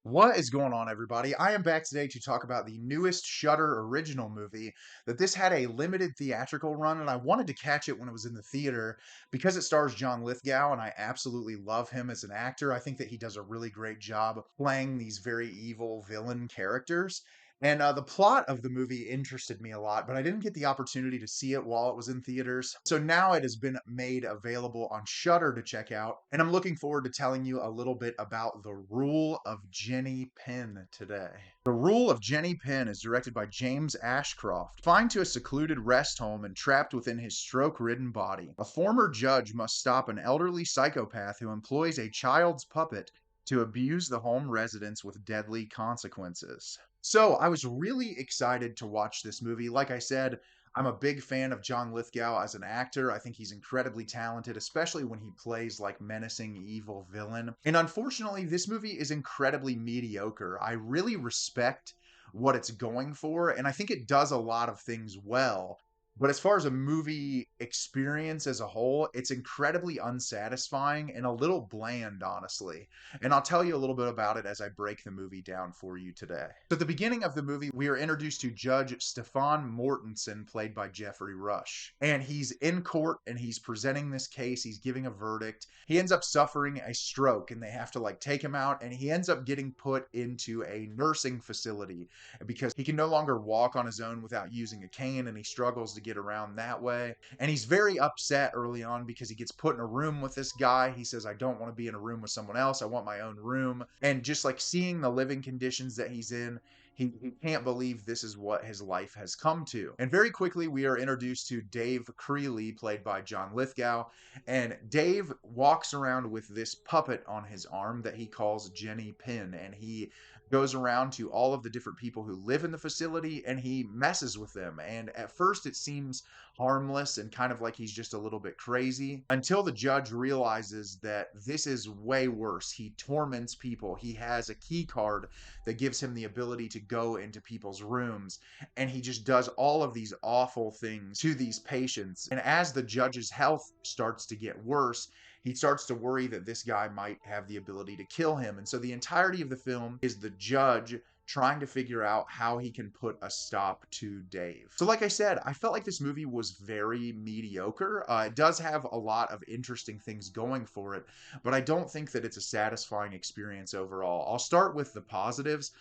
What is going on, everybody? I am back today to talk about the newest Shudder original movie. That this had a limited theatrical run, and I wanted to catch it when it was in the theater because it stars John Lithgow, and I absolutely love him as an actor. I think that he does a really great job playing these very evil villain characters. And the plot of the movie interested me a lot, but I didn't get the opportunity to see it while it was in theaters. So now it has been made available on Shudder to check out, and I'm looking forward to telling you a little bit about The Rule of Jenny Pin today. The Rule of Jenny Pin is directed by James Ashcroft. Confined to a secluded rest home and trapped within his stroke-ridden body, a former judge must stop an elderly psychopath who employs a child's puppet to abuse the home residents with deadly consequences. So I was really excited to watch this movie. Like I said, I'm a big fan of John Lithgow as an actor. I think he's incredibly talented, especially when he plays like menacing evil villain. And unfortunately, this movie is incredibly mediocre. I really respect what it's going for, and I think it does a lot of things well. But as far as a movie experience as a whole, it's incredibly unsatisfying and a little bland, honestly. And I'll tell you a little bit about it as I break the movie down for you today. So at the beginning of the movie, we are introduced to Judge Stefan Mortensen, played by Geoffrey Rush. And he's in court and he's presenting this case. He's giving a verdict. He ends up suffering a stroke and they have to like take him out, and he ends up getting put into a nursing facility because he can no longer walk on his own without using a cane, and he struggles to get around that way. And he's very upset early on because he gets put in a room with this guy. He says, I don't want to be in a room with someone else. I want my own room. And just like seeing the living conditions that he's in, he can't believe this is what his life has come to. And very quickly, we are introduced to Dave Creeley, played by John Lithgow. And Dave walks around with this puppet on his arm that he calls Jenny Pin. And he goes around to all of the different people who live in the facility and he messes with them. And at first, it seems harmless and kind of like he's just a little bit crazy until the judge realizes that this is way worse. He torments people. He has a key card that gives him the ability to go into people's rooms, and he just does all of these awful things to these patients. And as the judge's health starts to get worse, he starts to worry that this guy might have the ability to kill him. And so the entirety of the film is the judge trying to figure out how he can put a stop to Dave. So like I said, I felt like this movie was very mediocre. It does have a lot of interesting things going for it, but I don't think that it's a satisfying experience overall. I'll start with the positives.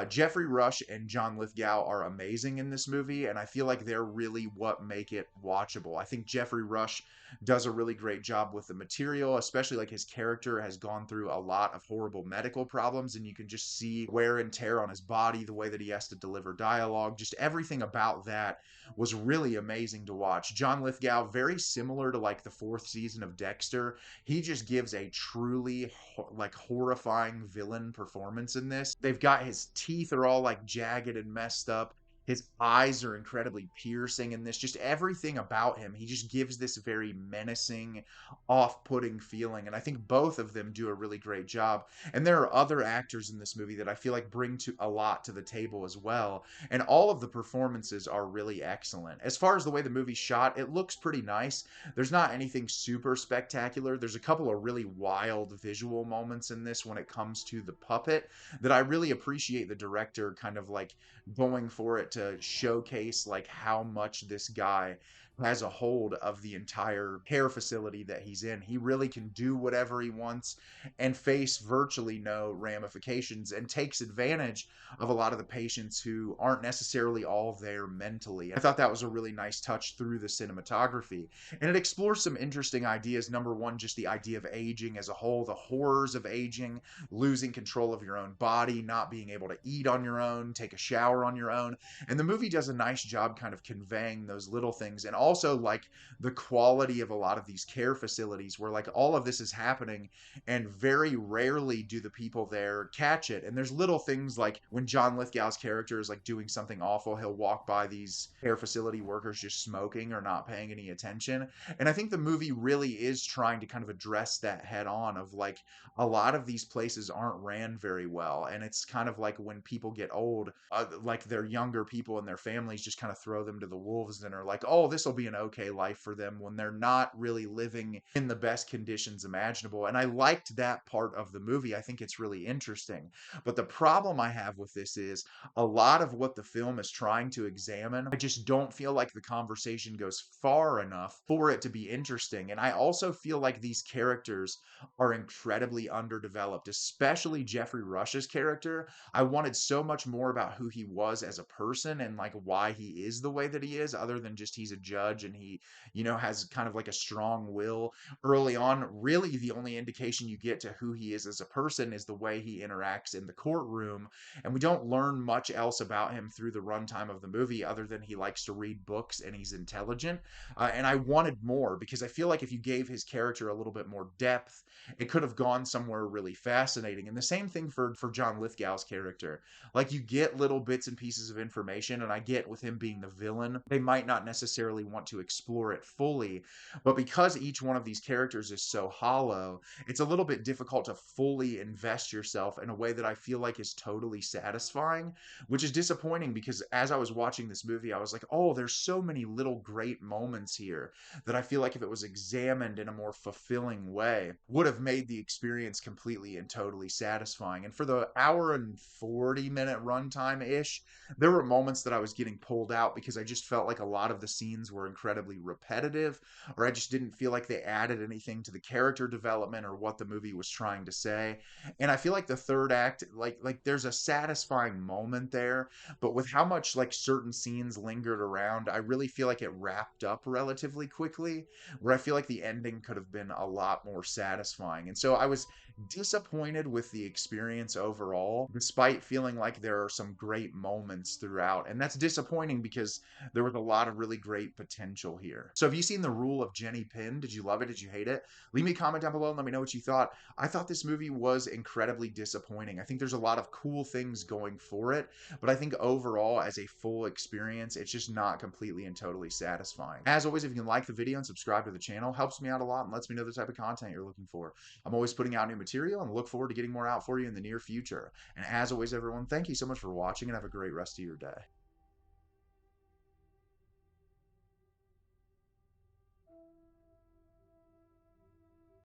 Geoffrey Rush and John Lithgow are amazing in this movie, and I feel like they're really what make it watchable. I think Geoffrey Rush does a really great job with the material, especially like his character has gone through a lot of horrible medical problems, and you can just see wear and tear on his body, the way that he has to deliver dialogue, just everything about that was really amazing to watch. John Lithgow, very similar to like the fourth season of Dexter, he just gives a truly like horrifying villain performance in this. They've got his teeth are all like jagged and messed up. His eyes are incredibly piercing in this. Just everything about him. He just gives this very menacing, off putting feeling. And I think both of them do a really great job. And there are other actors in this movie that I feel like bring to a lot to the table as well. And all of the performances are really excellent. As far as the way the movie's shot, it looks pretty nice. There's not anything super spectacular. There's a couple of really wild visual moments in this when it comes to the puppet that I really appreciate the director kind of like going for it to showcase like how much this guy has a hold of the entire care facility that he's in. He really can do whatever he wants and face virtually no ramifications, and takes advantage of a lot of the patients who aren't necessarily all there mentally. I thought that was a really nice touch through the cinematography. And it explores some interesting ideas. Number one, just the idea of aging as a whole, the horrors of aging, losing control of your own body, not being able to eat on your own, take a shower on your own. And the movie does a nice job kind of conveying those little things, and also like the quality of a lot of these care facilities where like all of this is happening and very rarely do the people there catch it. And there's little things like when John Lithgow's character is like doing something awful, he'll walk by these care facility workers just smoking or not paying any attention. And I think the movie really is trying to kind of address that head on of like a lot of these places aren't ran very well. And it's kind of like when people get old, like their younger people and their families just kind of throw them to the wolves and are like, oh, this will be an okay life for them when they're not really living in the best conditions imaginable. And I liked that part of the movie. I think it's really interesting. But the problem I have with this is a lot of what the film is trying to examine, I just don't feel like the conversation goes far enough for it to be interesting. And I also feel like these characters are incredibly underdeveloped, especially Geoffrey Rush's character. I wanted so much more about who he was as a person and like why he is the way that he is, other than just he's a judge and he, has kind of like a strong will. Early on, really the only indication you get to who he is as a person is the way he interacts in the courtroom, and we don't learn much else about him through the runtime of the movie other than he likes to read books and he's intelligent. And I wanted more because I feel like if you gave his character a little bit more depth, it could have gone somewhere really fascinating. And the same thing for John Lithgow's character. Like, you get little bits and pieces of information, and I get with him being the villain, they might not necessarily want to explore it fully, but because each one of these characters is so hollow, it's a little bit difficult to fully invest yourself in a way that I feel like is totally satisfying, which is disappointing because as I was watching this movie, I was like, oh, there's so many little great moments here that I feel like if it was examined in a more fulfilling way, would have made the experience completely and totally satisfying. And for the hour and 40-minute runtime ish, there were moments that I was getting pulled out because I just felt like a lot of the scenes were incredibly repetitive, or I just didn't feel like they added anything to the character development or what the movie was trying to say. And I feel like the third act, like there's a satisfying moment there, but with how much like certain scenes lingered around, I really feel like it wrapped up relatively quickly, where I feel like the ending could have been a lot more satisfying. And so I was disappointed with the experience overall, despite feeling like there are some great moments throughout. And that's disappointing because there was a lot of really great potential here. So have you seen The Rule of Jenny Pin? Did you love it? Did you hate it? Leave me a comment down below and let me know what you thought. I thought this movie was incredibly disappointing. I think there's a lot of cool things going for it, but I think overall, as a full experience, it's just not completely and totally satisfying. As always, if you can like the video and subscribe to the channel, helps me out a lot and lets me know the type of content you're looking for. I'm always putting out new material and look forward to getting more out for you in the near future. And as always, everyone, thank you so much for watching and have a great rest of your day.